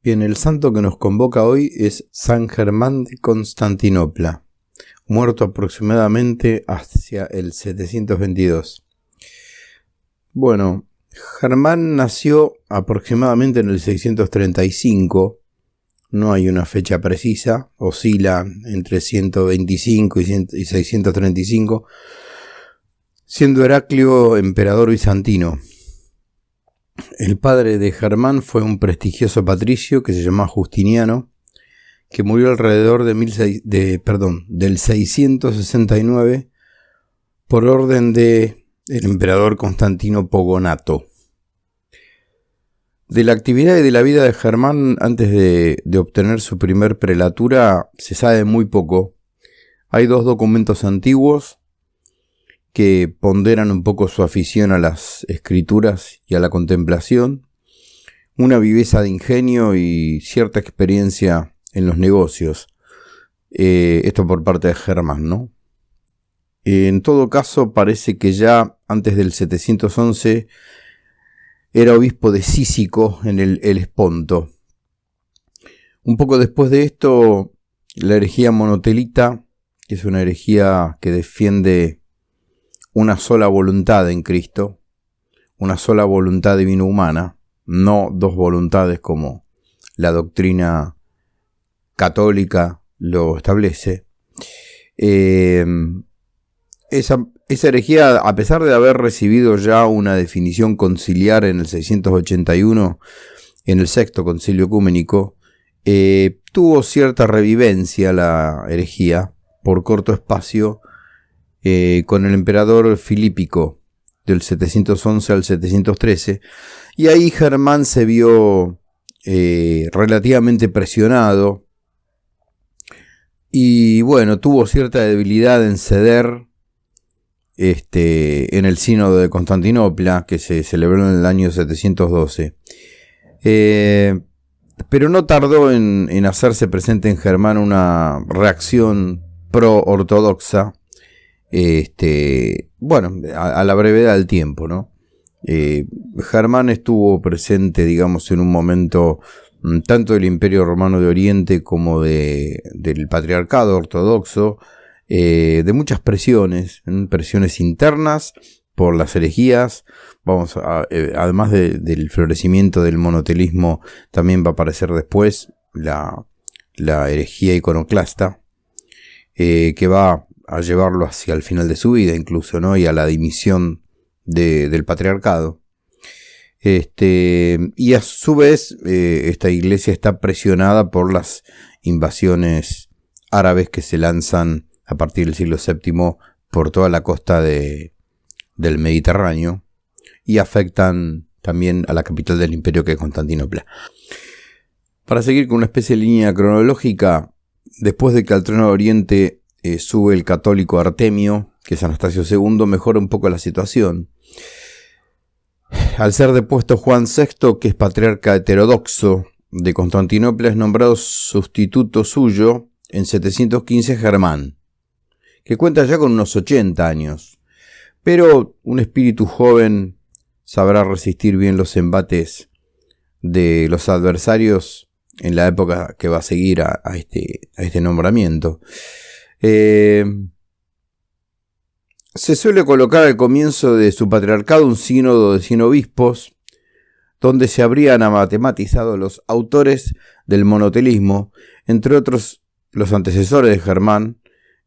Bien, el santo que nos convoca hoy es San Germán de Constantinopla, muerto aproximadamente hacia el 722. Bueno, Germán nació aproximadamente en el 635, no hay una fecha precisa, oscila entre 125 y 635, siendo Heraclio emperador bizantino. El padre de Germán fue un prestigioso patricio que se llamaba Justiniano, que murió alrededor del 669 por orden del emperador Constantino Pogonato. De la actividad y de la vida de Germán antes de obtener su primer prelatura se sabe muy poco. Hay dos documentos antiguos que ponderan un poco su afición a las escrituras y a la contemplación, una viveza de ingenio y cierta experiencia en los negocios. Esto por parte de Germán, ¿no? En todo caso, parece que ya antes del 711 era obispo de Cícico en el Helesponto. Un poco después de esto, la herejía monotelita, que es una herejía que defiende una sola voluntad en Cristo, una sola voluntad divino-humana, no dos voluntades como la doctrina católica lo establece. Esa herejía, a pesar de haber recibido ya una definición conciliar en el 681, en el Sexto Concilio Ecuménico, tuvo cierta revivencia la herejía por corto espacio con el emperador Filípico del 711 al 713, y ahí Germán se vio relativamente presionado y bueno, tuvo cierta debilidad en ceder en el sínodo de Constantinopla, que se celebró en el año 712. Pero no tardó en hacerse presente en Germán una reacción pro-ortodoxa, a la brevedad del tiempo, ¿no? Germán estuvo presente, digamos, en un momento tanto del Imperio Romano de Oriente como del Patriarcado Ortodoxo, de muchas presiones internas por las herejías. Además del florecimiento del monotelismo, también va a aparecer después la herejía iconoclasta, que va a llevarlo hacia el final de su vida incluso, ¿no? Y a la dimisión del patriarcado. Y a su vez, esta iglesia está presionada por las invasiones árabes que se lanzan a partir del siglo VII por toda la costa del Mediterráneo y afectan también a la capital del imperio, que es Constantinopla. Para seguir con una especie de línea cronológica, después de que al trono de Oriente sube el católico Artemio, que es Anastasio II, mejora un poco la situación. Al ser depuesto Juan VI, que es patriarca heterodoxo de Constantinopla, es nombrado sustituto suyo en 715 Germán, que cuenta ya con unos 80 años, pero un espíritu joven sabrá resistir bien los embates de los adversarios en la época que va a seguir a este nombramiento. Se suele colocar al comienzo de su patriarcado un sínodo de 100 obispos, donde se habrían matematizado los autores del monotelismo, entre otros los antecesores de Germán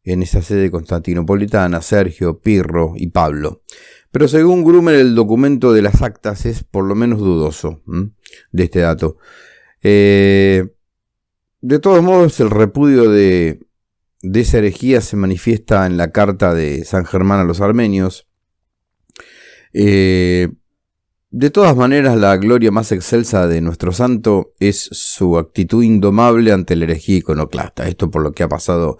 en esa sede constantinopolitana, Sergio, Pirro y Pablo. Pero según Grumer, el documento de las actas es por lo menos dudoso de este dato. De todos modos, el repudio de esa herejía se manifiesta en la carta de San Germán a los armenios. De todas maneras, la gloria más excelsa de nuestro santo es su actitud indomable ante la herejía iconoclasta. Esto por lo que ha pasado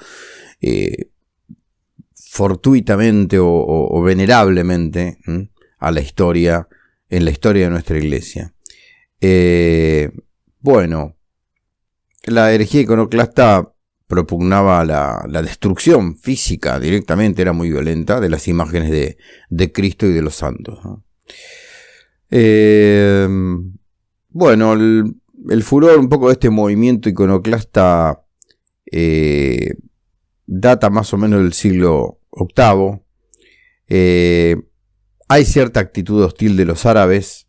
fortuitamente o venerablemente a la historia, en la historia de nuestra iglesia. La herejía iconoclasta propugnaba la destrucción física directamente, era muy violenta, de las imágenes de Cristo y de los santos, ¿no? el furor un poco de este movimiento iconoclasta data más o menos del siglo VIII. Hay cierta actitud hostil de los árabes.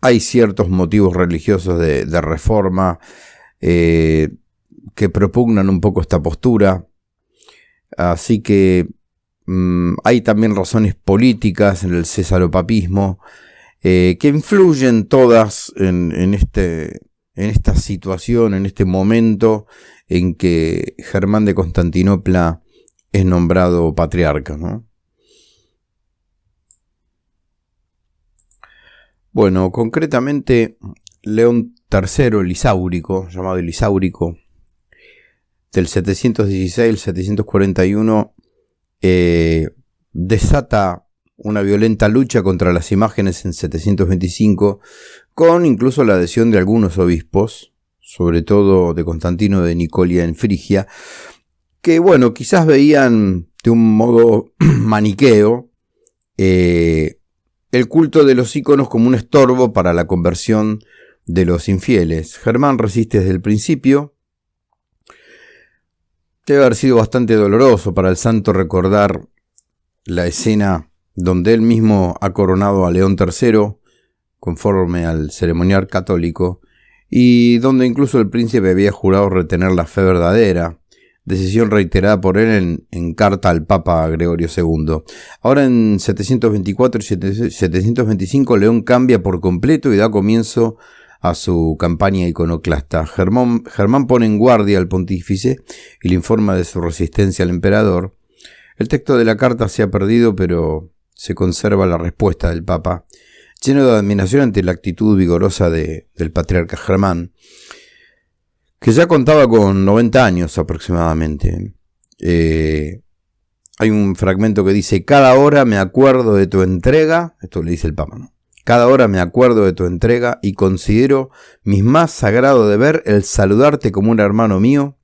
Hay ciertos motivos religiosos de reforma que propugnan un poco esta postura. Así que hay también razones políticas en el cesaropapismo que influyen todas en esta situación, en este momento en que Germán de Constantinopla es nombrado patriarca, ¿no? Bueno, concretamente León III, el Lisáurico, llamado el Lisáurico, del 716 al 741, desata una violenta lucha contra las imágenes en 725, con incluso la adhesión de algunos obispos, sobre todo de Constantino de Nicolia en Frigia, que bueno, quizás veían de un modo maniqueo el culto de los íconos como un estorbo para la conversión de los infieles. Germán resiste desde el principio. Debe haber sido bastante doloroso para el santo recordar la escena donde él mismo ha coronado a León III conforme al ceremonial católico y donde incluso el príncipe había jurado retener la fe verdadera, decisión reiterada por él en carta al Papa Gregorio II. Ahora en 724 y 725 León cambia por completo y da comienzo a su campaña iconoclasta. Germán pone en guardia al pontífice y le informa de su resistencia al emperador. El texto de la carta se ha perdido, pero se conserva la respuesta del Papa, lleno de admiración ante la actitud vigorosa del patriarca Germán, que ya contaba con 90 años aproximadamente. Hay un fragmento que dice: cada hora me acuerdo de tu entrega, esto le dice el Papa, ¿no? Cada hora me acuerdo de tu entrega y considero mi más sagrado deber el saludarte como un hermano mío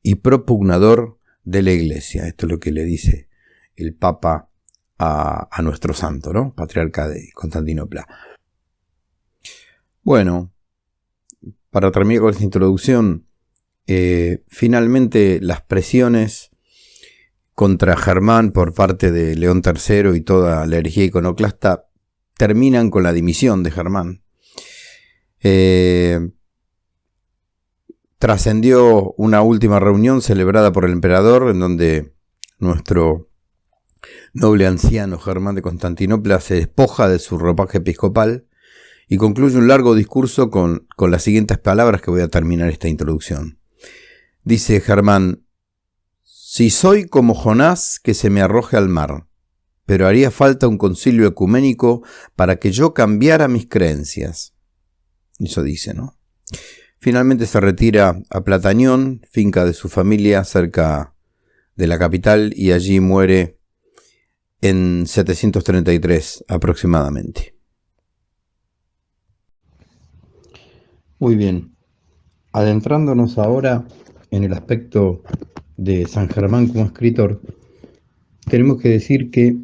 y propugnador de la Iglesia. Esto es lo que le dice el Papa a nuestro santo, ¿no? Patriarca de Constantinopla. Bueno, para terminar con esta introducción, finalmente las presiones contra Germán por parte de León III y toda la herejía iconoclasta terminan con la dimisión de Germán. Trascendió una última reunión celebrada por el emperador en donde nuestro noble anciano Germán de Constantinopla se despoja de su ropaje episcopal y concluye un largo discurso con las siguientes palabras que voy a terminar esta introducción. Dice Germán: si soy como Jonás, que se me arroje al mar, pero haría falta un concilio ecuménico para que yo cambiara mis creencias. Eso dice, ¿no? Finalmente se retira a Platanión, finca de su familia cerca de la capital, y allí muere en 733 aproximadamente. Muy bien, adentrándonos ahora en el aspecto de San Germán como escritor, tenemos que decir que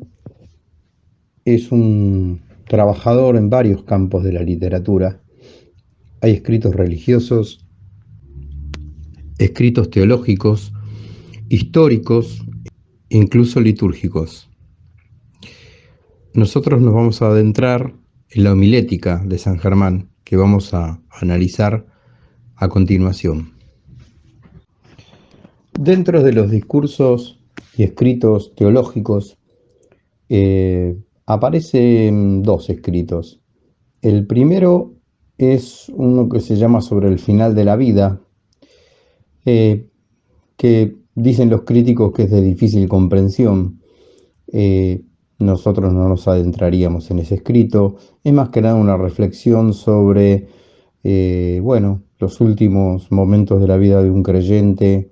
es un trabajador en varios campos de la literatura. Hay escritos religiosos, escritos teológicos, históricos, incluso litúrgicos. Nosotros nos vamos a adentrar en la homilética de San Germán, que vamos a analizar a continuación. Dentro de los discursos y escritos teológicos aparecen dos escritos. El primero es uno que se llama Sobre el final de la vida, que dicen los críticos que es de difícil comprensión. Nosotros no nos adentraríamos en ese escrito. Es más que nada una reflexión sobre los últimos momentos de la vida de un creyente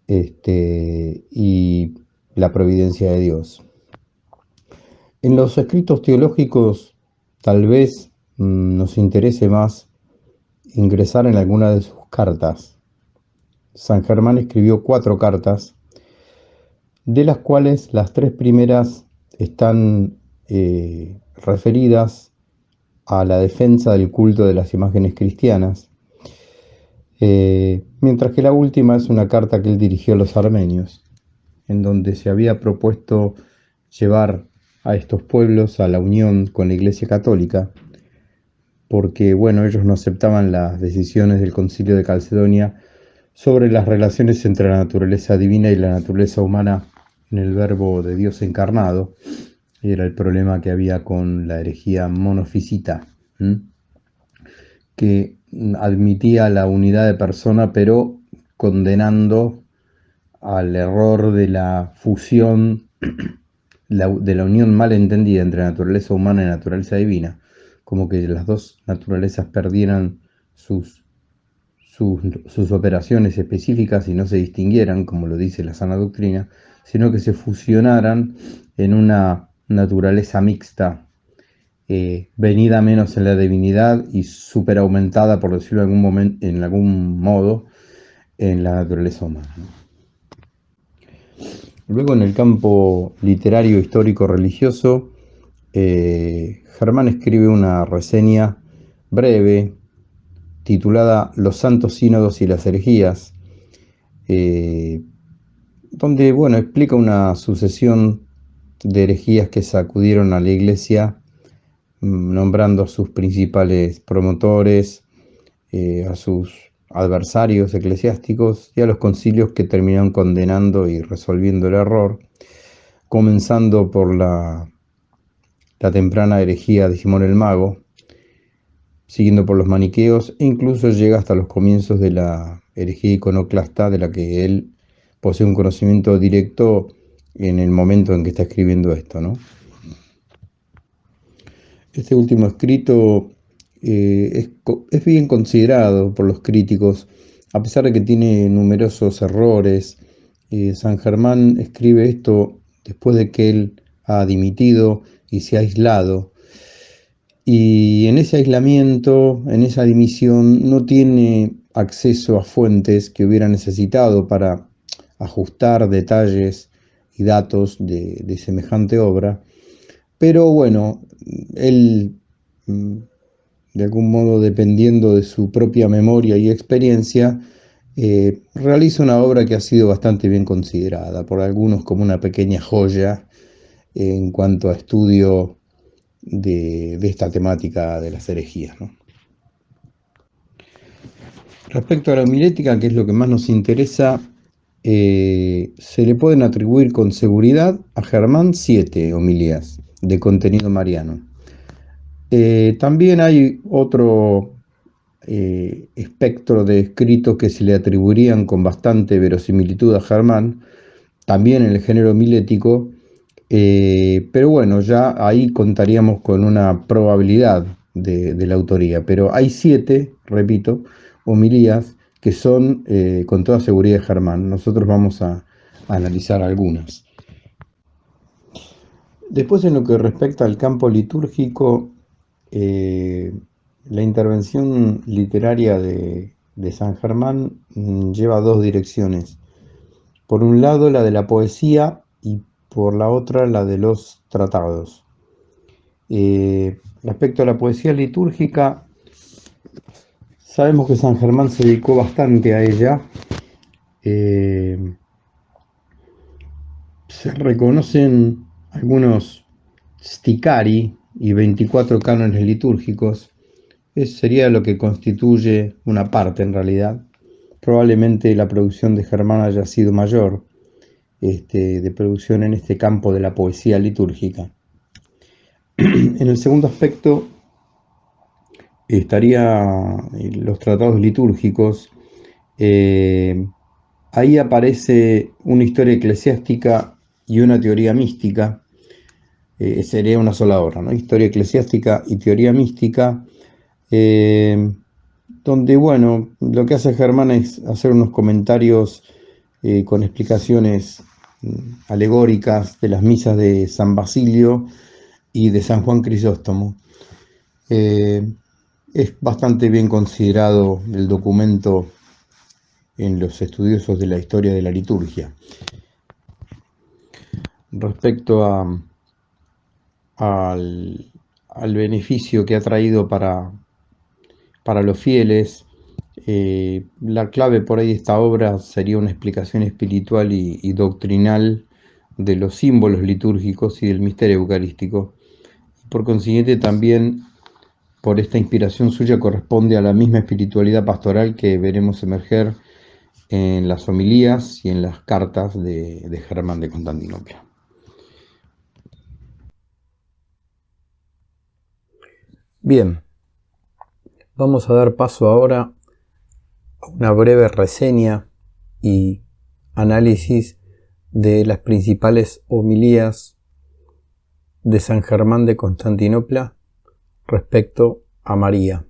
y la providencia de Dios. En los escritos teológicos tal vez nos interese más ingresar en alguna de sus cartas. San Germán escribió 4 cartas, de las cuales las 3 primeras están referidas a la defensa del culto de las imágenes cristianas, mientras que la última es una carta que él dirigió a los armenios, en donde se había propuesto llevar a estos pueblos a la unión con la Iglesia Católica, porque bueno, ellos no aceptaban las decisiones del Concilio de Calcedonia sobre las relaciones entre la naturaleza divina y la naturaleza humana en el Verbo de Dios encarnado. Y era el problema que había con la herejía monofisita, que admitía la unidad de persona, pero condenando al error de la fusión, de la unión mal entendida entre naturaleza humana y naturaleza divina, como que las dos naturalezas perdieran sus operaciones específicas y no se distinguieran, como lo dice la sana doctrina, sino que se fusionaran en una naturaleza mixta, venida menos en la divinidad y superaumentada, por decirlo en algún modo, en la naturaleza humana. Luego, en el campo literario, histórico, religioso, Germán escribe una reseña breve titulada Los Santos Sínodos y las Herejías, donde bueno, explica una sucesión de herejías que sacudieron a la Iglesia, nombrando a sus principales promotores, a sus adversarios eclesiásticos y a los concilios que terminaron condenando y resolviendo el error, comenzando por la temprana herejía de Simón el Mago, siguiendo por los maniqueos, e incluso llega hasta los comienzos de la herejía iconoclasta, de la que él posee un conocimiento directo en el momento en que está escribiendo esto, ¿no? Este último escrito es bien considerado por los críticos, a pesar de que tiene numerosos errores. San Germán escribe esto después de que él ha dimitido y se ha aislado. Y en ese aislamiento, en esa dimisión, no tiene acceso a fuentes que hubiera necesitado para ajustar detalles y datos de semejante obra. Pero bueno, él, de algún modo, dependiendo de su propia memoria y experiencia, realiza una obra que ha sido bastante bien considerada por algunos como una pequeña joya en cuanto a estudio de esta temática de las herejías, ¿no? Respecto a la homilética, que es lo que más nos interesa, se le pueden atribuir con seguridad a Germán 7 homilías de contenido mariano. También hay otro espectro de escritos que se le atribuirían con bastante verosimilitud a Germán, también en el género homilético, pero bueno, ya ahí contaríamos con una probabilidad de la autoría. Pero hay 7, repito, homilías que son con toda seguridad de Germán. Nosotros vamos a analizar algunas. Después, en lo que respecta al campo litúrgico, la intervención literaria de San Germán lleva dos direcciones. Por un lado, la de la poesía, y por la otra, la de los tratados. Respecto a la poesía litúrgica, sabemos que San Germán se dedicó bastante a ella. Se reconocen algunos sticari y 24 cánones litúrgicos. Eso sería lo que constituye una parte en realidad. Probablemente la producción de Germán haya sido mayor, de producción en este campo de la poesía litúrgica. En el segundo aspecto estaría los tratados litúrgicos. Ahí aparece una historia eclesiástica y una teoría mística. Sería una sola obra, ¿no? Historia eclesiástica y teoría mística, donde, bueno, lo que hace Germán es hacer unos comentarios con explicaciones alegóricas de las misas de San Basilio y de San Juan Crisóstomo. Es bastante bien considerado el documento en los estudiosos de la historia de la liturgia. Respecto a al beneficio que ha traído para los fieles. La clave por ahí de esta obra sería una explicación espiritual y doctrinal de los símbolos litúrgicos y del misterio eucarístico. Por consiguiente, también por esta inspiración suya corresponde a la misma espiritualidad pastoral que veremos emerger en las homilías y en las cartas de Germán de Constantinopla. Bien, vamos a dar paso ahora a una breve reseña y análisis de las principales homilías de San Germán de Constantinopla respecto a María.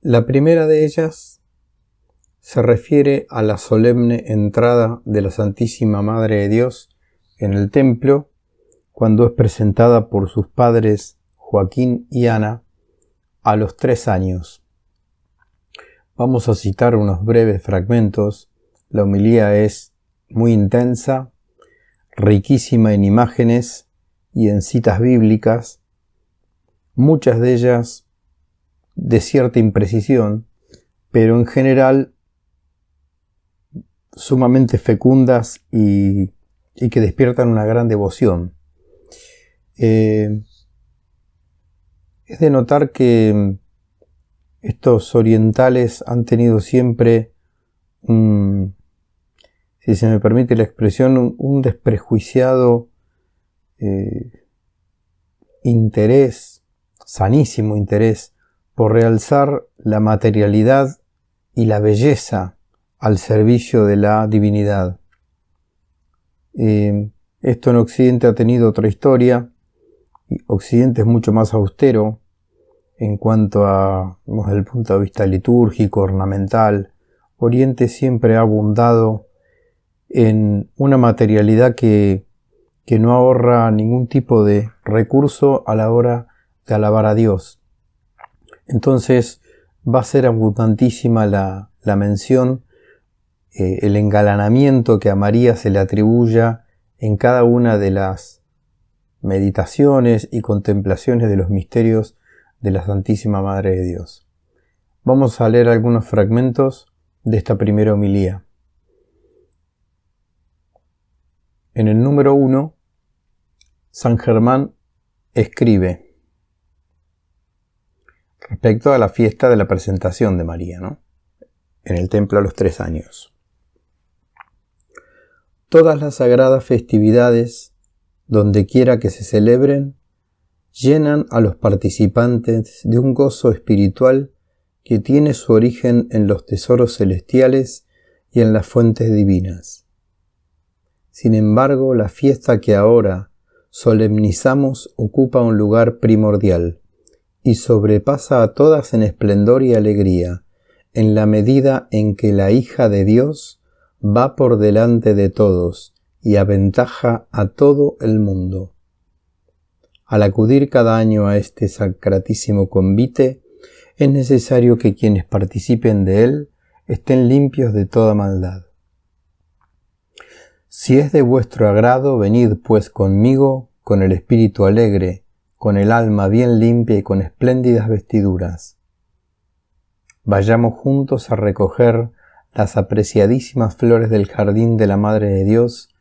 La primera de ellas se refiere a la solemne entrada de la Santísima Madre de Dios en el templo cuando es presentada por sus padres Joaquín y Ana a los 3 años. Vamos a citar unos breves fragmentos. La homilía es muy intensa, riquísima en imágenes y en citas bíblicas, muchas de ellas de cierta imprecisión, pero en general sumamente fecundas y que despiertan una gran devoción. Es de notar que estos orientales han tenido siempre, si se me permite la expresión, un desprejuiciado interés, sanísimo interés, por realzar la materialidad y la belleza al servicio de la divinidad. Esto en Occidente ha tenido otra historia. Occidente es mucho más austero en cuanto a, desde el punto de vista litúrgico, ornamental. Oriente siempre ha abundado en una materialidad que no ahorra ningún tipo de recurso a la hora de alabar a Dios. Entonces va a ser abundantísima la mención, el engalanamiento que a María se le atribuya en cada una de las meditaciones y contemplaciones de los misterios de la Santísima Madre de Dios. Vamos a leer algunos fragmentos de esta primera homilía. En el número 1, San Germán escribe respecto a la fiesta de la presentación de María, ¿no?, en el templo a los 3 años. Todas las sagradas festividades, donde quiera que se celebren, llenan a los participantes de un gozo espiritual que tiene su origen en los tesoros celestiales y en las fuentes divinas. Sin embargo, la fiesta que ahora solemnizamos ocupa un lugar primordial y sobrepasa a todas en esplendor y alegría, en la medida en que la hija de Dios va por delante de todos y aventaja a todo el mundo. Al acudir cada año a este sacratísimo convite, es necesario que quienes participen de él estén limpios de toda maldad. Si es de vuestro agrado, venid pues conmigo con el espíritu alegre, con el alma bien limpia y con espléndidas vestiduras. Vayamos juntos a recoger las apreciadísimas flores del jardín de la Madre de Dios,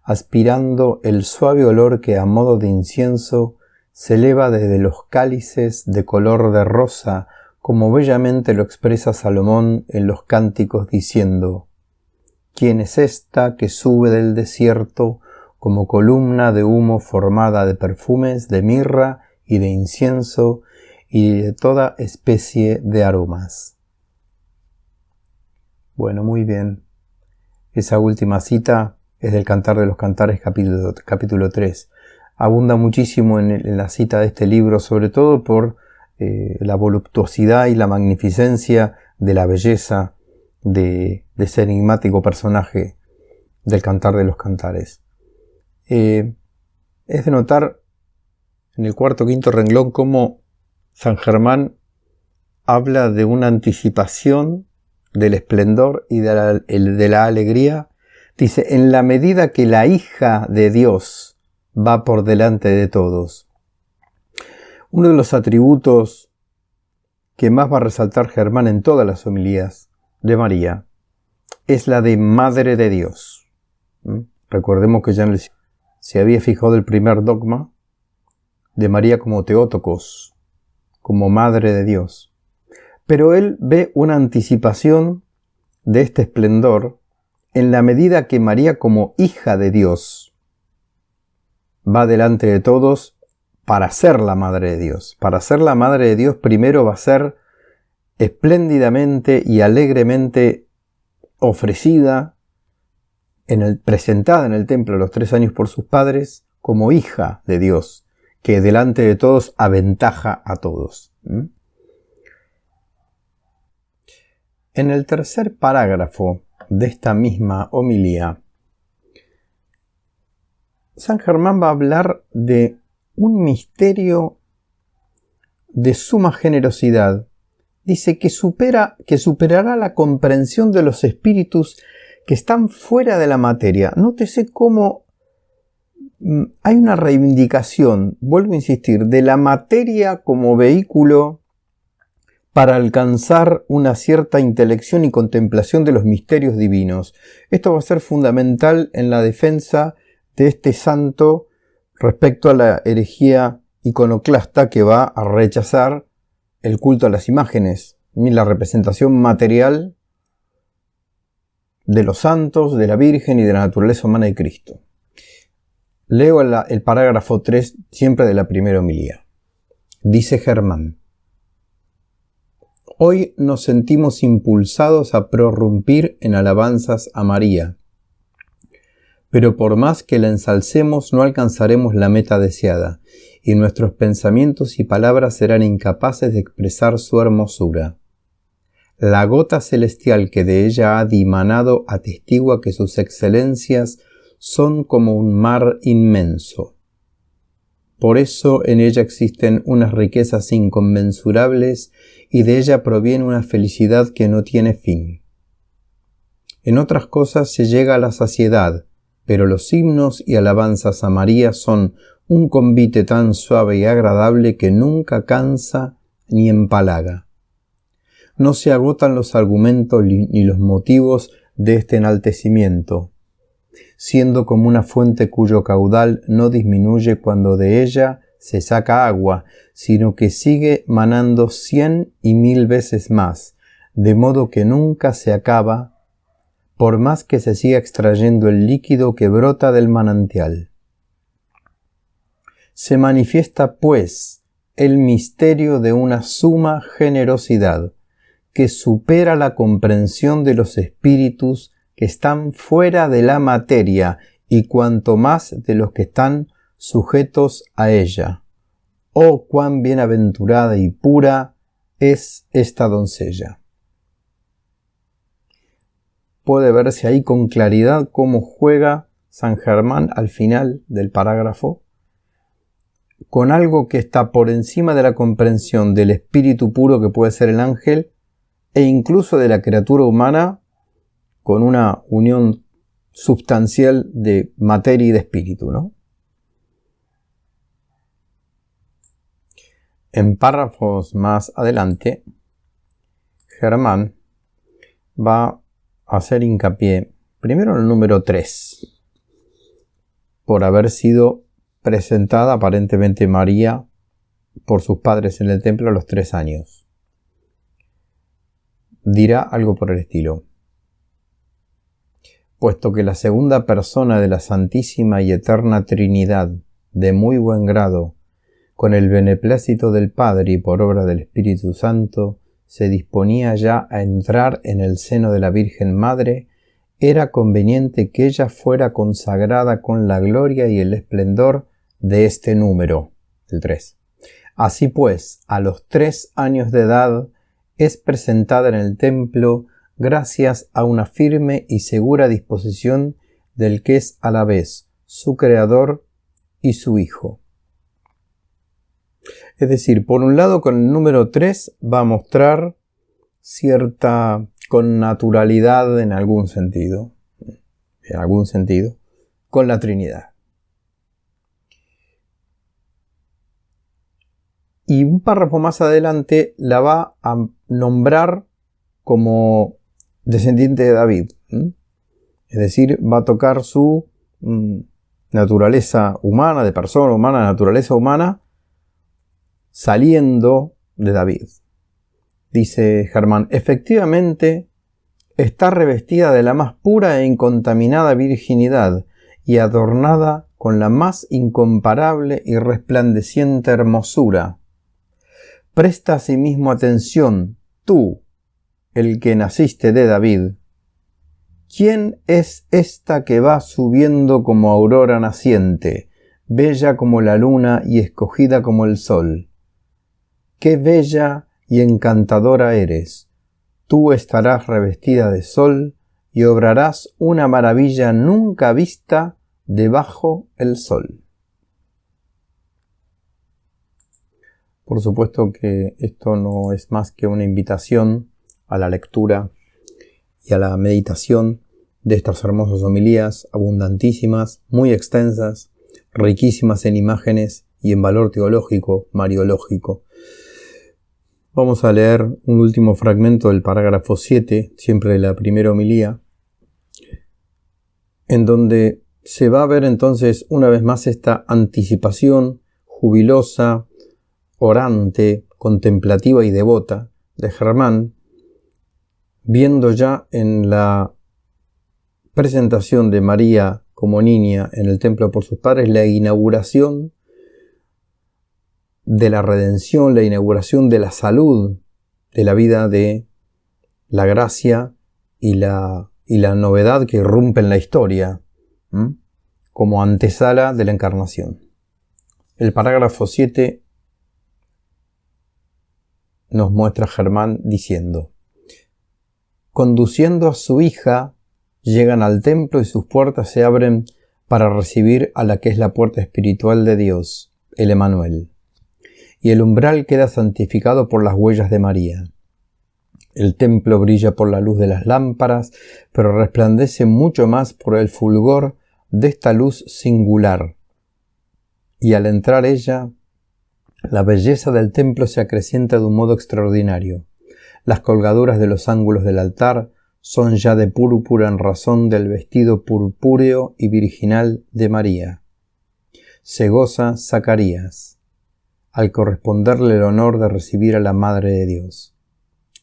aspirando el suave olor que a modo de incienso se eleva desde los cálices de color de rosa, como bellamente lo expresa Salomón en los cánticos diciendo: ¿Quién es esta que sube del desierto como columna de humo formada de perfumes, de mirra y de incienso y de toda especie de aromas? Bueno, muy bien. Esa última cita es del Cantar de los Cantares, capítulo 3. Abunda muchísimo en la cita de este libro, sobre todo por la voluptuosidad y la magnificencia de la belleza de ese enigmático personaje del Cantar de los Cantares. Es de notar en el cuarto o quinto renglón cómo San Germán habla de una anticipación del esplendor y de la alegría. Dice, en la medida que la hija de Dios va por delante de todos. Uno de los atributos que más va a resaltar Germán en todas las homilías de María es la de Madre de Dios. Recordemos que ya se había fijado el primer dogma de María como Theotokos, como Madre de Dios. Pero él ve una anticipación de este esplendor en la medida que María como hija de Dios va delante de todos para ser la Madre de Dios. Para ser la Madre de Dios primero va a ser espléndidamente y alegremente ofrecida, presentada en el templo a los 3 años por sus padres como hija de Dios, que delante de todos aventaja a todos. En el tercer parágrafo de esta misma homilía, San Germán va a hablar de un misterio de suma generosidad. Dice que superará la comprensión de los espíritus que están fuera de la materia. Nótese cómo hay una reivindicación, vuelvo a insistir, de la materia como vehículo para alcanzar una cierta intelección y contemplación de los misterios divinos. Esto va a ser fundamental en la defensa de este santo respecto a la herejía iconoclasta que va a rechazar el culto a las imágenes, la representación material de los santos, de la Virgen y de la naturaleza humana de Cristo. Leo el parágrafo 3 siempre de la primera homilía. Dice Germán: hoy nos sentimos impulsados a prorrumpir en alabanzas a María, pero por más que la ensalcemos no alcanzaremos la meta deseada, y nuestros pensamientos y palabras serán incapaces de expresar su hermosura. La gota celestial que de ella ha dimanado atestigua que sus excelencias son como un mar inmenso. Por eso en ella existen unas riquezas inconmensurables y de ella proviene una felicidad que no tiene fin. En otras cosas se llega a la saciedad, pero los himnos y alabanzas a María son un convite tan suave y agradable que nunca cansa ni empalaga. No se agotan los argumentos ni los motivos de este enaltecimiento, siendo como una fuente cuyo caudal no disminuye cuando de ella se saca agua, sino que sigue manando 100 y 1000 veces más, de modo que nunca se acaba, por más que se siga extrayendo el líquido que brota del manantial. Se manifiesta, pues, el misterio de una suma generosidad que supera la comprensión de los espíritus que están fuera de la materia y cuanto más de los que están sujetos a ella. ¡Oh, cuán bienaventurada y pura es esta doncella! Puede verse ahí con claridad cómo juega San Germán al final del parágrafo con algo que está por encima de la comprensión del espíritu puro que puede ser el ángel e incluso de la criatura humana, con una unión sustancial de materia y de espíritu, ¿no? En párrafos más adelante, Germán va a hacer hincapié primero en el número 3, por haber sido presentada aparentemente María por sus padres en el templo a los 3 años. Dirá algo por el estilo: puesto que la segunda persona de la Santísima y Eterna Trinidad, de muy buen grado, con el beneplácito del Padre y por obra del Espíritu Santo, se disponía ya a entrar en el seno de la Virgen Madre, era conveniente que ella fuera consagrada con la gloria y el esplendor de este número, el 3. Así pues, a los 3 años de edad, es presentada en el templo gracias a una firme y segura disposición del que es a la vez su creador y su hijo. Es decir, por un lado, con el número 3 va a mostrar cierta connaturalidad en algún sentido, con la Trinidad. Y un párrafo más adelante la va a nombrar como descendiente de David. Es decir, va a tocar su naturaleza humana, de persona humana, naturaleza humana, saliendo de David. Dice Germán, efectivamente está revestida de la más pura e incontaminada virginidad y adornada con la más incomparable y resplandeciente hermosura. Presta asimismo atención, tú, el que naciste de David. ¿Quién es esta que va subiendo como aurora naciente, bella como la luna y escogida como el sol? ¡Qué bella y encantadora eres! Tú estarás revestida de sol y obrarás una maravilla nunca vista debajo el sol. Por supuesto que esto no es más que una invitación a la lectura y a la meditación de estas hermosas homilías, abundantísimas, muy extensas, riquísimas en imágenes y en valor teológico, mariológico. Vamos a leer un último fragmento del parágrafo 7, siempre de la primera homilía, en donde se va a ver entonces una vez más esta anticipación jubilosa, orante, contemplativa y devota de Germán, viendo ya en la presentación de María como niña en el templo por sus padres la inauguración de la redención, la inauguración de la salud de la vida, de la gracia y la novedad que irrumpe en la historia, como antesala de la encarnación. El parágrafo 7 nos muestra a Germán diciendo: conduciendo a su hija, llegan al templo y sus puertas se abren para recibir a la que es la puerta espiritual de Dios, el Emanuel. Y el umbral queda santificado por las huellas de María. El templo brilla por la luz de las lámparas, pero resplandece mucho más por el fulgor de esta luz singular. Y al entrar ella, la belleza del templo se acrecienta de un modo extraordinario. Las colgaduras de los ángulos del altar son ya de púrpura en razón del vestido purpúreo y virginal de María. Se goza Zacarías al corresponderle el honor de recibir a la Madre de Dios.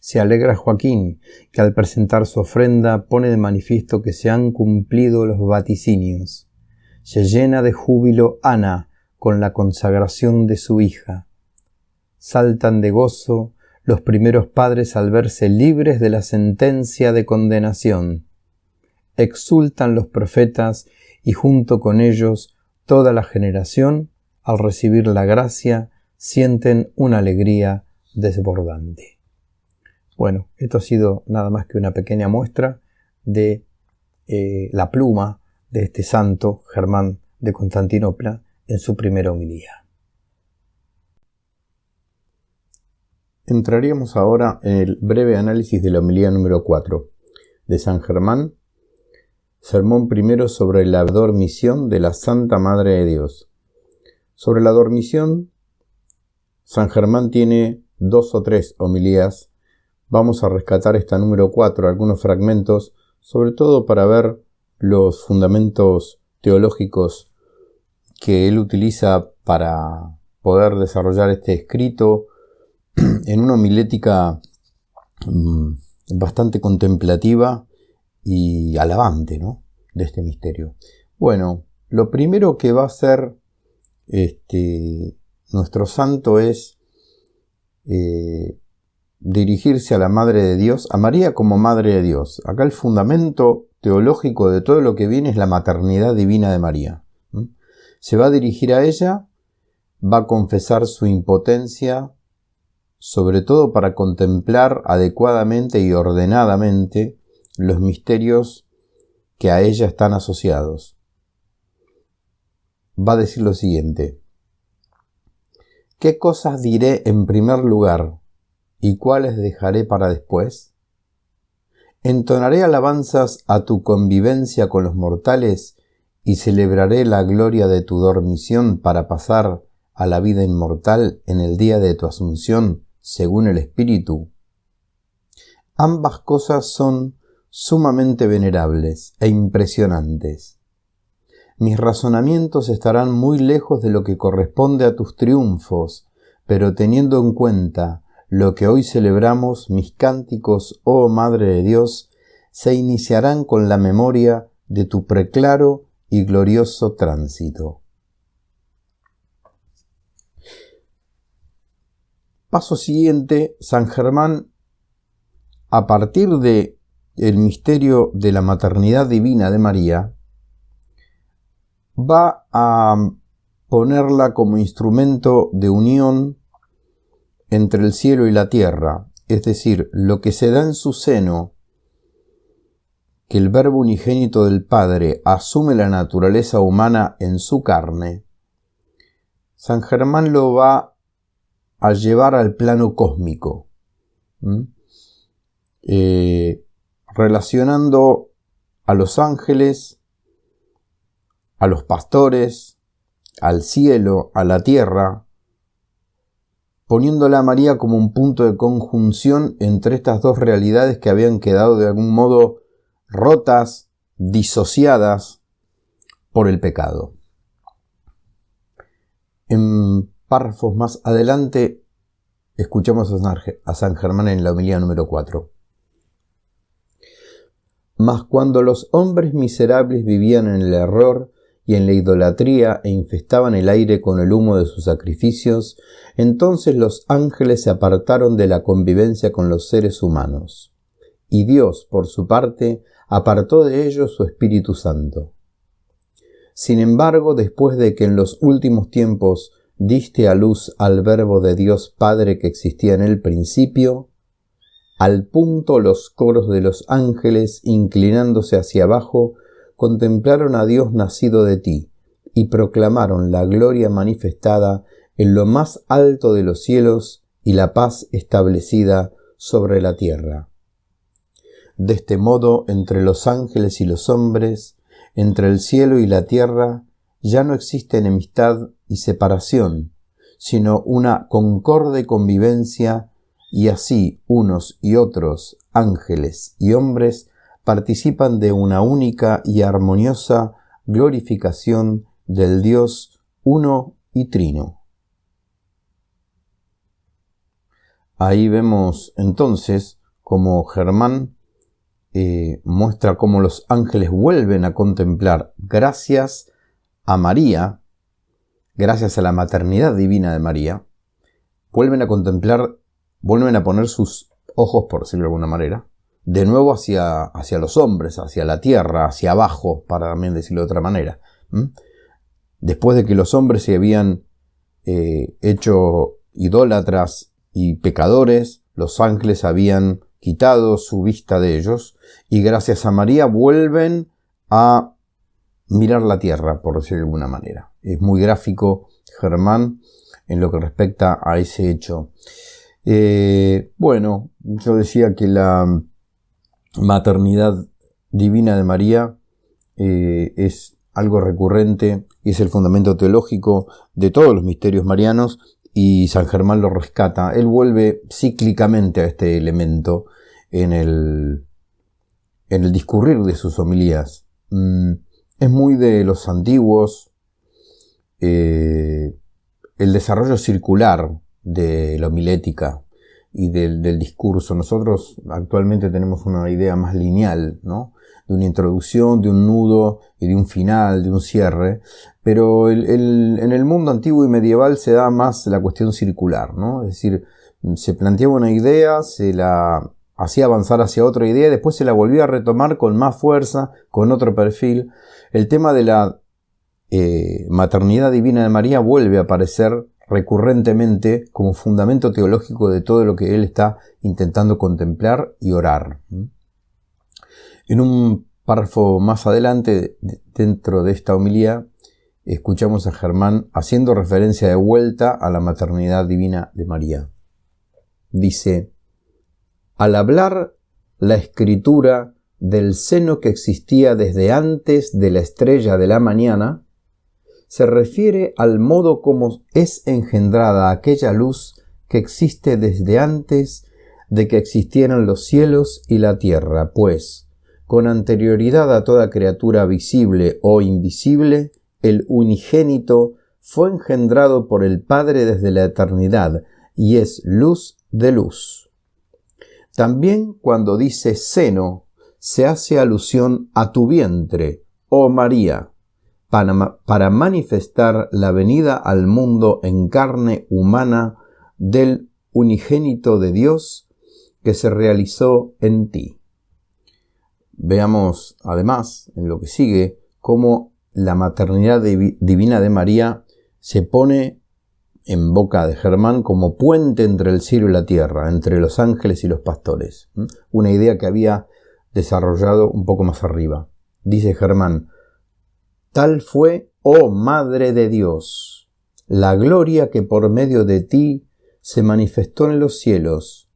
Se alegra Joaquín, que al presentar su ofrenda pone de manifiesto que se han cumplido los vaticinios. Se llena de júbilo Ana con la consagración de su hija. Saltan de gozo los primeros padres al verse libres de la sentencia de condenación. Exultan los profetas y junto con ellos toda la generación, al recibir la gracia, sienten una alegría desbordante. Bueno, esto ha sido nada más que una pequeña muestra de la pluma de este santo Germán de Constantinopla en su primera homilía. Entraríamos ahora en el breve análisis de la homilía número 4 de San Germán, sermón primero sobre la dormición de la Santa Madre de Dios. Sobre la dormición, San Germán tiene 2 o 3 homilías. Vamos a rescatar esta número 4, algunos fragmentos, sobre todo para ver los fundamentos teológicos que él utiliza para poder desarrollar este escrito en una homilética bastante contemplativa y alabante, ¿no?, de este misterio. Bueno, lo primero que va a hacer nuestro santo es dirigirse a la Madre de Dios, a María como Madre de Dios. Acá el fundamento teológico de todo lo que viene es la maternidad divina de María. Se va a dirigir a ella, va a confesar su impotencia, sobre todo para contemplar adecuadamente y ordenadamente los misterios que a ella están asociados. Va a decir lo siguiente: ¿qué cosas diré en primer lugar y cuáles dejaré para después? Entonaré alabanzas a tu convivencia con los mortales y celebraré la gloria de tu dormición para pasar a la vida inmortal en el día de tu asunción, según el Espíritu? Ambas cosas son sumamente venerables e impresionantes. Mis razonamientos estarán muy lejos de lo que corresponde a tus triunfos, pero teniendo en cuenta lo que hoy celebramos, mis cánticos, oh Madre de Dios, se iniciarán con la memoria de tu preclaro y glorioso tránsito. Paso siguiente, San Germán, a partir de el misterio de la maternidad divina de María, va a ponerla como instrumento de unión entre el cielo y la tierra, es decir, lo que se da en su seno, que el Verbo unigénito del Padre asume la naturaleza humana en su carne. San Germán lo va a llevar al plano cósmico, relacionando a los ángeles, a los pastores, al cielo, a la tierra, poniéndola a María como un punto de conjunción entre estas dos realidades que habían quedado de algún modo rotas, disociadas por el pecado. En párrafos más adelante escuchamos a San Germán en la homilía número 4. Mas cuando los hombres miserables vivían en el error y en la idolatría e infestaban el aire con el humo de sus sacrificios, entonces los ángeles se apartaron de la convivencia con los seres humanos. Y Dios, por su parte, apartó de ellos su Espíritu Santo. Sin embargo, después de que en los últimos tiempos diste a luz al Verbo de Dios Padre que existía en el principio, al punto los coros de los ángeles, inclinándose hacia abajo, contemplaron a Dios nacido de ti, y proclamaron la gloria manifestada en lo más alto de los cielos y la paz establecida sobre la tierra. De este modo, entre los ángeles y los hombres, entre el cielo y la tierra, ya no existe enemistad y separación, sino una concorde convivencia, y así unos y otros, ángeles y hombres, participan de una única y armoniosa glorificación del Dios uno y trino. Ahí vemos entonces cómo Germán muestra cómo los ángeles vuelven a contemplar, gracias a María, gracias a la maternidad divina de María, vuelven a contemplar, vuelven a poner sus ojos, por decirlo de alguna manera, de nuevo hacia los hombres, hacia la tierra, hacia abajo, para también decirlo de otra manera. Después de que los hombres se habían hecho idólatras y pecadores, los ángeles habían quitado su vista de ellos, y gracias a María vuelven a mirar la tierra, por decirlo de alguna manera. Es muy gráfico Germán en lo que respecta a ese hecho. Bueno, yo decía que la maternidad divina de María es algo recurrente y es el fundamento teológico de todos los misterios marianos, y San Germán lo rescata. Él vuelve cíclicamente a este elemento en el discurrir de sus homilías. Es muy de los antiguos el desarrollo circular de la homilética y del discurso. Nosotros actualmente tenemos una idea más lineal, ¿no? De una introducción, de un nudo y de un final, de un cierre, pero en el mundo antiguo y medieval se da más la cuestión circular, ¿no? Es decir, se planteaba una idea, se la hacía avanzar hacia otra idea y después se la volvía a retomar con más fuerza, con otro perfil. El tema de la maternidad divina de María vuelve a aparecer recurrentemente como fundamento teológico de todo lo que él está intentando contemplar y orar. En un párrafo más adelante, dentro de esta homilía, escuchamos a Germán haciendo referencia de vuelta a la maternidad divina de María. Dice: al hablar la Escritura del seno que existía desde antes de la estrella de la mañana, se refiere al modo como es engendrada aquella luz que existe desde antes de que existieran los cielos y la tierra, pues, con anterioridad a toda criatura visible o invisible, el unigénito fue engendrado por el Padre desde la eternidad y es luz de luz. También cuando dice seno, se hace alusión a tu vientre, oh María, para manifestar la venida al mundo en carne humana del unigénito de Dios que se realizó en ti. Veamos además en lo que sigue cómo la maternidad divina de María se pone en boca de Germán como puente entre el cielo y la tierra, entre los ángeles y los pastores. Una idea que había desarrollado un poco más arriba. Dice Germán: tal fue, oh Madre de Dios, la gloria que por medio de ti se manifestó en los cielos.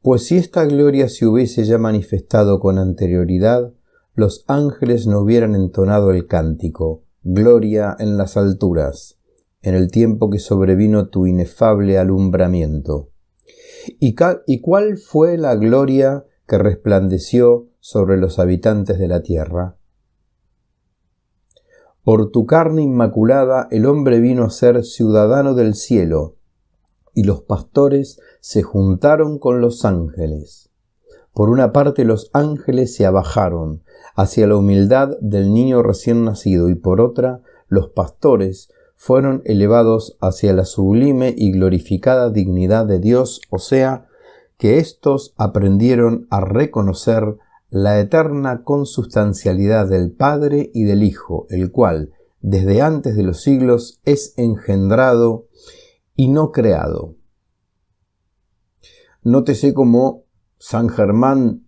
Pues si esta gloria se hubiese ya manifestado con anterioridad, los ángeles no hubieran entonado el cántico, gloria en las alturas, en el tiempo que sobrevino tu inefable alumbramiento. ¿Y cuál fue la gloria que resplandeció sobre los habitantes de la tierra? Por tu carne inmaculada el hombre vino a ser ciudadano del cielo, y los pastores se juntaron con los ángeles. Por una parte los ángeles se abajaron hacia la humildad del niño recién nacido, y por otra los pastores fueron elevados hacia la sublime y glorificada dignidad de Dios, o sea, que éstos aprendieron a reconocer la eterna consustancialidad del Padre y del Hijo, el cual, desde antes de los siglos, es engendrado y no creado. Nótese cómo San Germán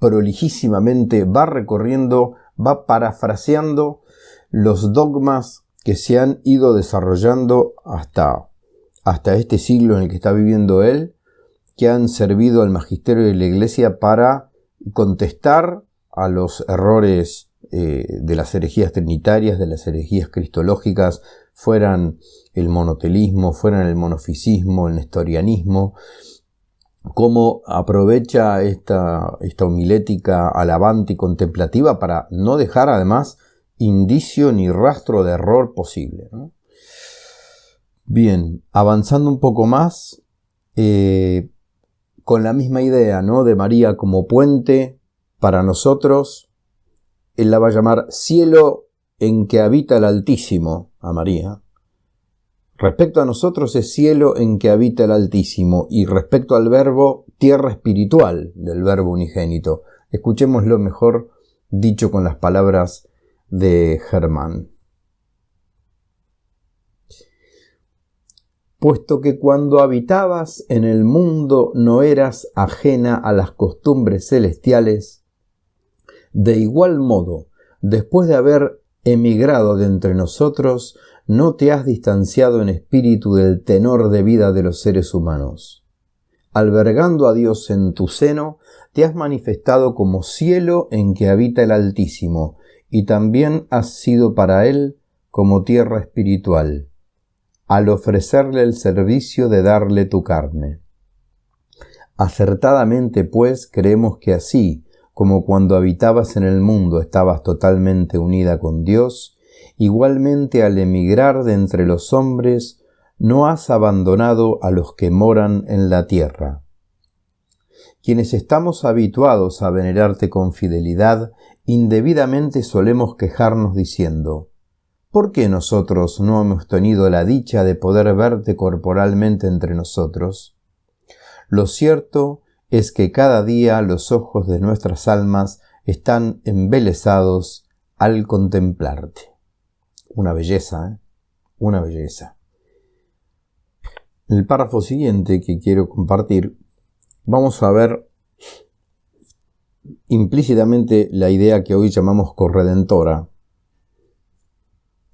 prolijísimamente va recorriendo, va parafraseando los dogmas que se han ido desarrollando hasta este siglo en el que está viviendo él, que han servido al magisterio de la Iglesia para contestar a los errores de las herejías trinitarias, de las herejías cristológicas, fueran el monotelismo, fueran el monofisismo, el nestorianismo. Cómo aprovecha esta homilética alabante y contemplativa para no dejar además indicio ni rastro de error posible, ¿no? Bien, avanzando un poco más, con la misma idea, ¿no?, de María como puente para nosotros, él la va a llamar cielo en que habita el Altísimo a María. Respecto a nosotros es cielo en que habita el Altísimo, y respecto al verbo, tierra espiritual del verbo unigénito. Escuchémoslo mejor dicho con las palabras de Germán. Puesto que cuando habitabas en el mundo no eras ajena a las costumbres celestiales, de igual modo, después de haber emigrado de entre nosotros, no te has distanciado en espíritu del tenor de vida de los seres humanos. Albergando a Dios en tu seno, te has manifestado como cielo en que habita el Altísimo, y también has sido para Él como tierra espiritual, al ofrecerle el servicio de darle tu carne. Acertadamente, pues, creemos que así, como cuando habitabas en el mundo estabas totalmente unida con Dios, igualmente al emigrar de entre los hombres no has abandonado a los que moran en la tierra. Quienes estamos habituados a venerarte con fidelidad, indebidamente solemos quejarnos diciendo: ¿por qué nosotros no hemos tenido la dicha de poder verte corporalmente entre nosotros? Lo cierto es que cada día los ojos de nuestras almas están embelesados al contemplarte. Una belleza, ¿eh? Una belleza. En el párrafo siguiente que quiero compartir, vamos a ver implícitamente la idea que hoy llamamos corredentora.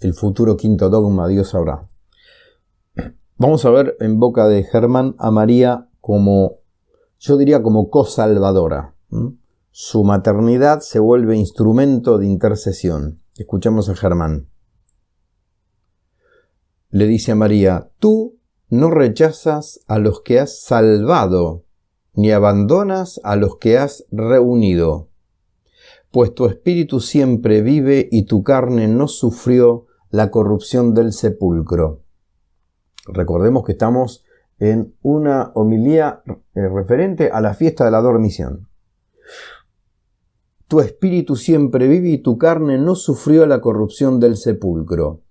El futuro quinto dogma, Dios sabrá. Vamos a ver en boca de Germán a María como, yo diría, como cosalvadora. Su maternidad se vuelve instrumento de intercesión. Escuchamos a Germán. le dice a María: tú no rechazas a los que has salvado, ni abandonas a los que has reunido, pues tu espíritu siempre vive y tu carne no sufrió la corrupción del sepulcro. Recordemos que estamos en una homilía referente a la fiesta de la Dormición. Tu espíritu siempre vive y tu carne no sufrió la corrupción del sepulcro.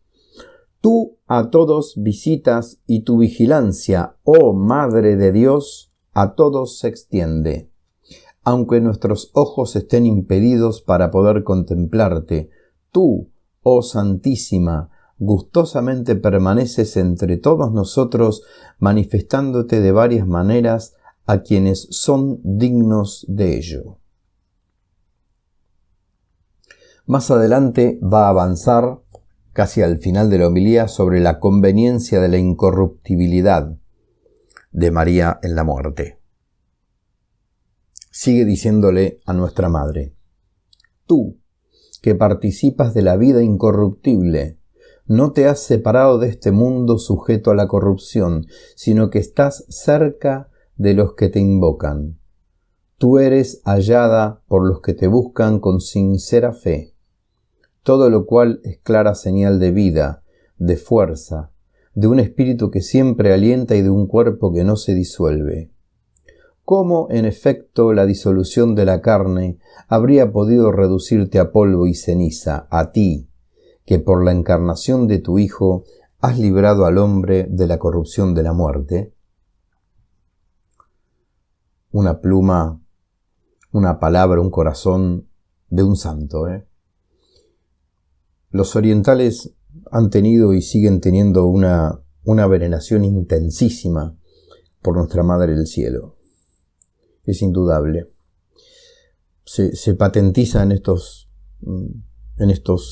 Tú a todos visitas y tu vigilancia, oh Madre de Dios, a todos se extiende. Aunque nuestros ojos estén impedidos para poder contemplarte, tú, oh Santísima, gustosamente permaneces entre todos nosotros, manifestándote de varias maneras a quienes son dignos de ello. Más adelante va a avanzar, casi al final de la homilía, sobre la conveniencia de la incorruptibilidad de María en la muerte. Sigue diciéndole a nuestra Madre: tú, que participas de la vida incorruptible, no te has separado de este mundo sujeto a la corrupción, sino que estás cerca de los que te invocan. Tú eres hallada por los que te buscan con sincera fe, todo lo cual es clara señal de vida, de fuerza, de un espíritu que siempre alienta y de un cuerpo que no se disuelve. ¿Cómo, en efecto, la disolución de la carne habría podido reducirte a polvo y ceniza, a ti, que por la encarnación de tu Hijo has librado al hombre de la corrupción de la muerte? Una pluma, una palabra, un corazón de un santo, Los orientales han tenido y siguen teniendo una veneración intensísima por nuestra Madre del Cielo. Es indudable. Se patentiza en estos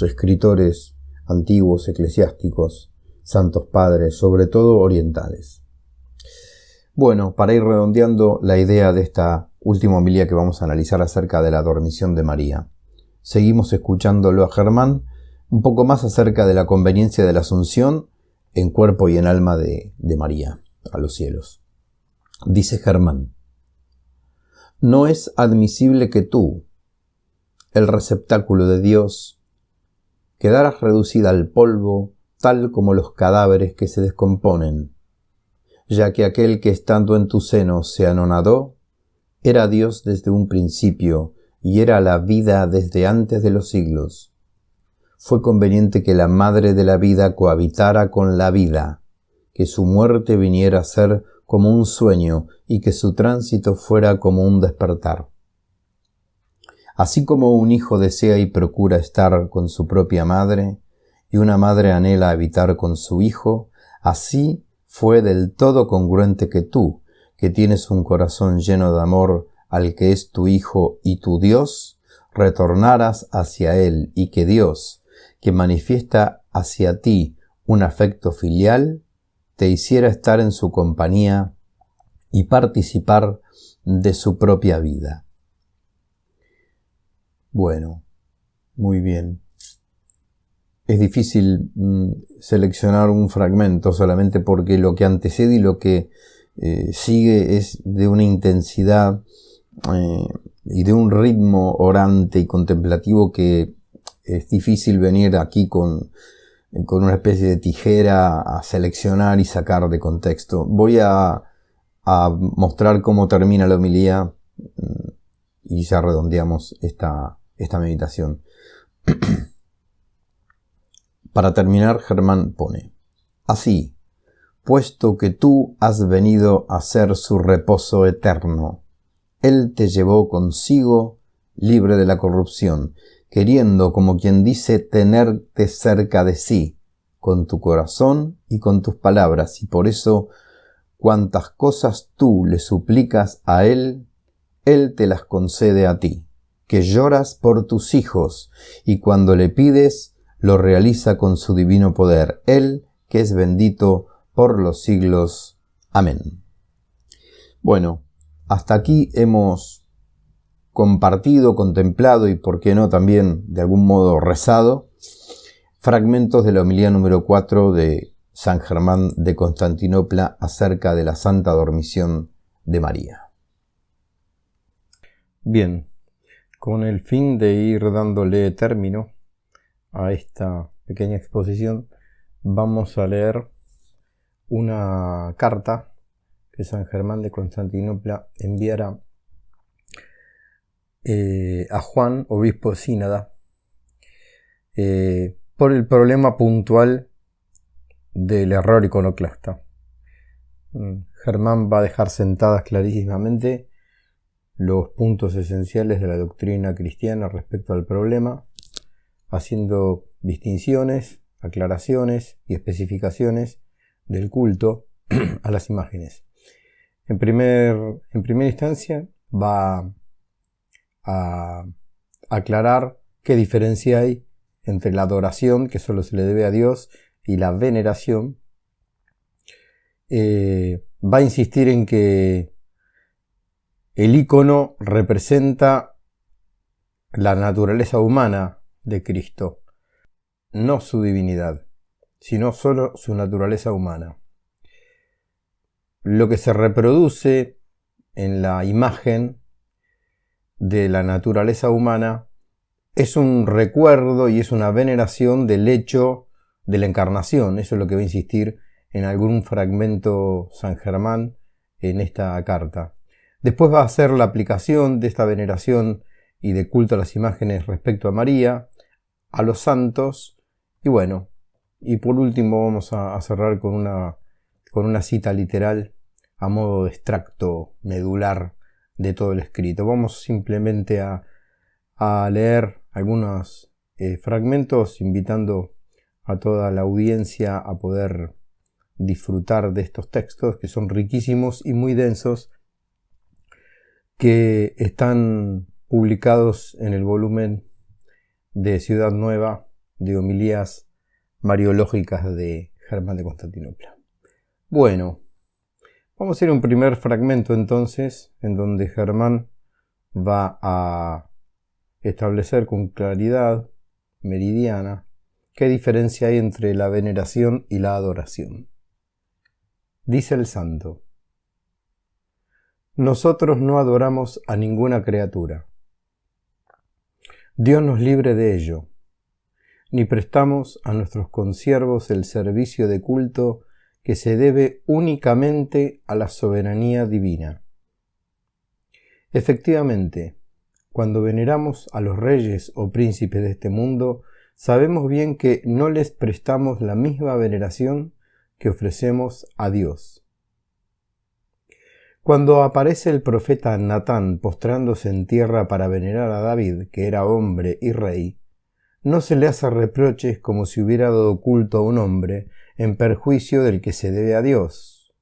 escritores antiguos, eclesiásticos, santos padres, sobre todo orientales. Bueno, para ir redondeando la idea de esta última homilía que vamos a analizar acerca de la dormición de María, seguimos escuchándolo a Germán un poco más acerca de la conveniencia de la asunción en cuerpo y en alma de María a los cielos. Dice Germán: no es admisible que tú, el receptáculo de Dios, quedaras reducida al polvo tal como los cadáveres que se descomponen, ya que aquel que estando en tu seno se anonadó, era Dios desde un principio y era la vida desde antes de los siglos. Fue conveniente que la Madre de la vida cohabitara con la vida, que su muerte viniera a ser como un sueño y que su tránsito fuera como un despertar. Así como un hijo desea y procura estar con su propia madre, y una madre anhela habitar con su hijo, así fue del todo congruente que tú, que tienes un corazón lleno de amor al que es tu Hijo y tu Dios, retornaras hacia Él, y que Dios, que manifiesta hacia ti un afecto filial, te hiciera estar en su compañía y participar de su propia vida. Bueno, muy bien. Es difícil seleccionar un fragmento solamente porque lo que antecede y lo que sigue es de una intensidad y de un ritmo orante y contemplativo que es difícil venir aquí con una especie de tijera a seleccionar y sacar de contexto. Voy a mostrar cómo termina la homilía y ya redondeamos esta meditación. Para terminar, Germán pone: así, puesto que tú has venido a ser su reposo eterno, Él te llevó consigo libre de la corrupción, queriendo, como quien dice, tenerte cerca de sí, con tu corazón y con tus palabras, y por eso, cuantas cosas tú le suplicas a Él, Él te las concede a ti, que lloras por tus hijos, y cuando le pides, lo realiza con su divino poder, Él que es bendito por los siglos. Amén. Bueno, hasta aquí hemos compartido, contemplado y, por qué no, también de algún modo rezado fragmentos de la homilía número 4 de San Germán de Constantinopla acerca de la santa dormición de María. Bien, con el fin de ir dándole término a esta pequeña exposición, vamos a leer una carta que San Germán de Constantinopla enviara a Juan, obispo de Sínada, por el problema puntual del error iconoclasta. Germán va a dejar sentadas clarísimamente los puntos esenciales de la doctrina cristiana respecto al problema, haciendo distinciones, aclaraciones y especificaciones del culto a las imágenes. En primera instancia va a aclarar qué diferencia hay entre la adoración, que solo se le debe a Dios, y la veneración. Va a insistir en que el icono representa la naturaleza humana de Cristo, no su divinidad, sino solo su naturaleza humana. Lo que se reproduce en la imagen de la naturaleza humana es un recuerdo y es una veneración del hecho de la encarnación. Eso es lo que va a insistir en algún fragmento San Germán en esta carta. Después va a hacer la aplicación de esta veneración y de culto a las imágenes respecto a María, a los santos, y bueno, y por último vamos a cerrar con una cita literal a modo de extracto medular de todo el escrito. Vamos simplemente a leer algunos fragmentos, invitando a toda la audiencia a poder disfrutar de estos textos que son riquísimos y muy densos, que están publicados en el volumen de Ciudad Nueva de homilías mariológicas de Germán de Constantinopla. Bueno, vamos a ir a un primer fragmento entonces, en donde Germán va a establecer con claridad meridiana qué diferencia hay entre la veneración y la adoración. Dice el santo: nosotros no adoramos a ninguna criatura. Dios nos libre de ello. Ni prestamos a nuestros consiervos el servicio de culto que se debe únicamente a la soberanía divina. Efectivamente, cuando veneramos a los reyes o príncipes de este mundo, sabemos bien que no les prestamos la misma veneración que ofrecemos a Dios. Cuando aparece el profeta Natán postrándose en tierra para venerar a David, que era hombre y rey, no se le hace reproches como si hubiera dado culto a un hombre en perjuicio del que se debe a Dios.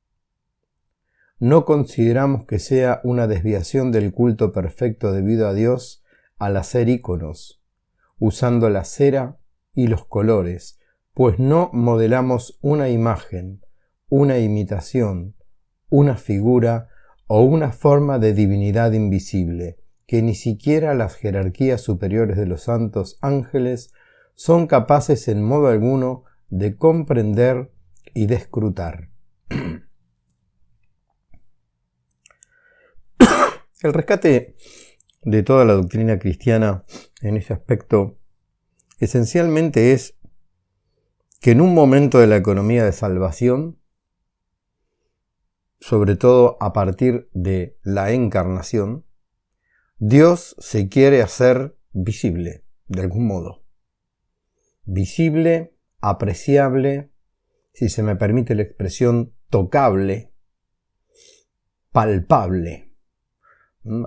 No consideramos que sea una desviación del culto perfecto debido a Dios al hacer íconos, usando la cera y los colores, pues no modelamos una imagen, una imitación, una figura o una forma de divinidad invisible, que ni siquiera las jerarquías superiores de los santos ángeles son capaces en modo alguno de comprender y de escrutar. El rescate de toda la doctrina cristiana en ese aspecto esencialmente es que en un momento de la economía de salvación, sobre todo a partir de la encarnación, Dios se quiere hacer visible, de algún modo. Visible, apreciable, si se me permite la expresión, tocable, palpable.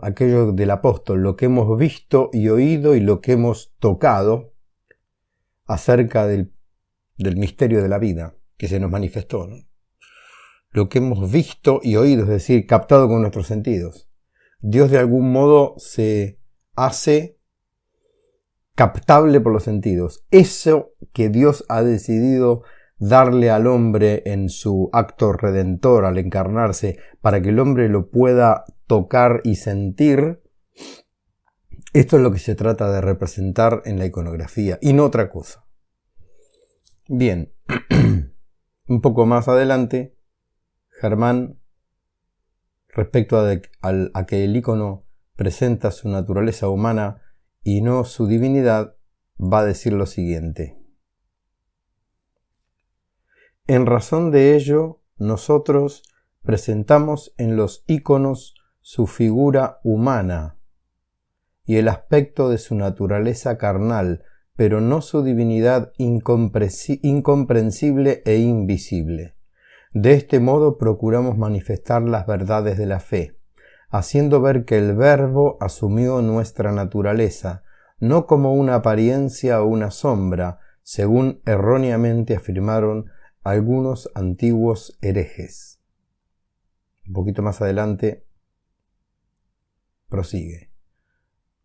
Aquello del apóstol, lo que hemos visto y oído y lo que hemos tocado acerca del misterio de la vida que se nos manifestó, ¿no? Lo que hemos visto y oído, es decir, captado con nuestros sentidos. Dios de algún modo se hace captable por los sentidos. Eso que Dios ha decidido darle al hombre en su acto redentor al encarnarse, para que el hombre lo pueda tocar y sentir, esto es lo que se trata de representar en la iconografía y no otra cosa. Bien, Un poco más adelante, Germán, respecto a que el ícono presenta su naturaleza humana y no su divinidad, va a decir lo siguiente. En razón de ello, nosotros presentamos en los íconos su figura humana y el aspecto de su naturaleza carnal, pero no su divinidad incomprensible e invisible. De este modo procuramos manifestar las verdades de la fe, haciendo ver que el Verbo asumió nuestra naturaleza, no como una apariencia o una sombra, según erróneamente afirmaron algunos antiguos herejes. Un poquito más adelante prosigue.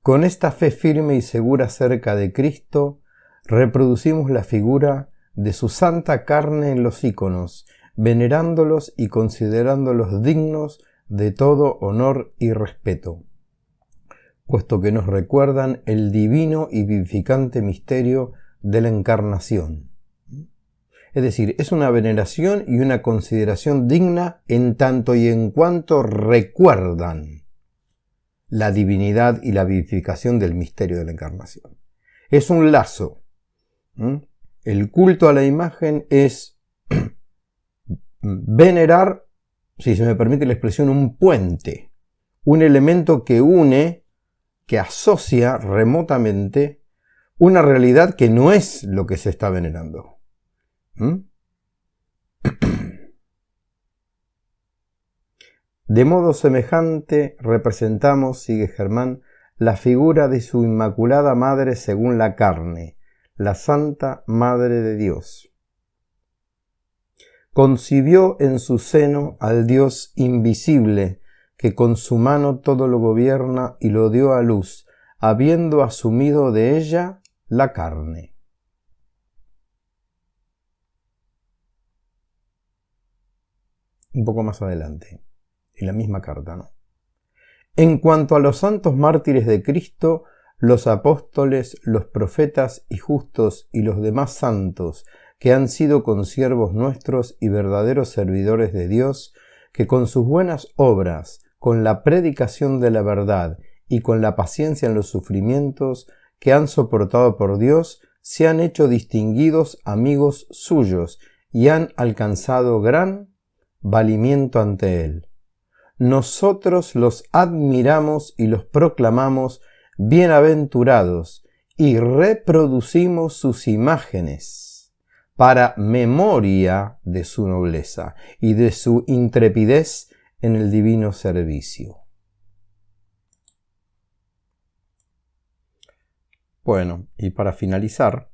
Con esta fe firme y segura acerca de Cristo, reproducimos la figura de su santa carne en los íconos, venerándolos y considerándolos dignos de todo honor y respeto, puesto que nos recuerdan el divino y vivificante misterio de la encarnación. Es decir, es una veneración y una consideración digna en tanto y en cuanto recuerdan la divinidad y la vivificación del misterio de la encarnación. Es un lazo. El culto a la imagen es venerar, si se me permite la expresión, un puente, un elemento que une, que asocia remotamente una realidad que no es lo que se está venerando. De modo semejante representamos, sigue Germán, la figura de su Inmaculada Madre según la carne, la Santa Madre de Dios. Concibió en su seno al Dios invisible, que con su mano todo lo gobierna y lo dio a luz, habiendo asumido de ella la carne. Un poco más adelante, en la misma carta, ¿no? En cuanto a los santos mártires de Cristo, los apóstoles, los profetas y justos y los demás santos que han sido consiervos nuestros y verdaderos servidores de Dios, que con sus buenas obras, con la predicación de la verdad y con la paciencia en los sufrimientos que han soportado por Dios, se han hecho distinguidos amigos suyos y han alcanzado gran valimiento ante Él. Nosotros los admiramos y los proclamamos bienaventurados y reproducimos sus imágenes para memoria de su nobleza y de su intrepidez en el divino servicio. Bueno, y para finalizar,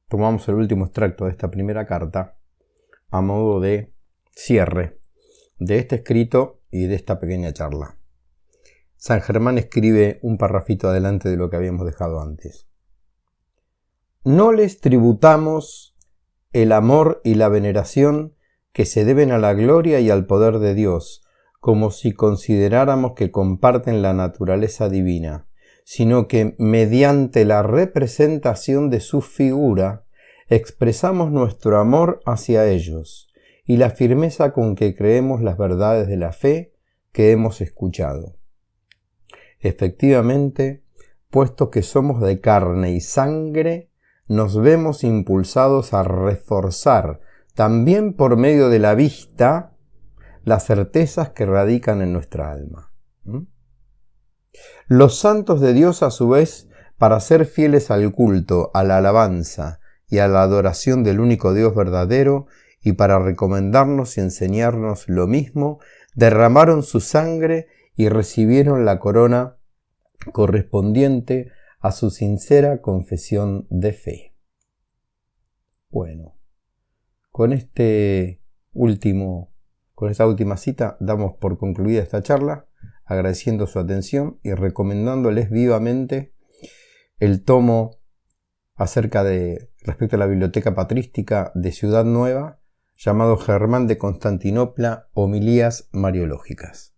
tomamos el último extracto de esta primera carta a modo de cierre de este escrito y de esta pequeña charla. San Germán escribe un parrafito adelante de lo que habíamos dejado antes. No les tributamos el amor y la veneración que se deben a la gloria y al poder de Dios, como si consideráramos que comparten la naturaleza divina, sino que mediante la representación de su figura expresamos nuestro amor hacia ellos y la firmeza con que creemos las verdades de la fe que hemos escuchado. Efectivamente, puesto que somos de carne y sangre, nos vemos impulsados a reforzar, también por medio de la vista, las certezas que radican en nuestra alma. Los santos de Dios, a su vez, para ser fieles al culto, a la alabanza y a la adoración del único Dios verdadero, y para recomendarnos y enseñarnos lo mismo, derramaron su sangre y recibieron la corona correspondiente a su sincera confesión de fe. Bueno, con esta última cita damos por concluida esta charla, agradeciendo su atención y recomendándoles vivamente el tomo respecto a la biblioteca patrística de Ciudad Nueva, llamado Germán de Constantinopla, Homilías Mariológicas.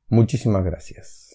Muchísimas gracias.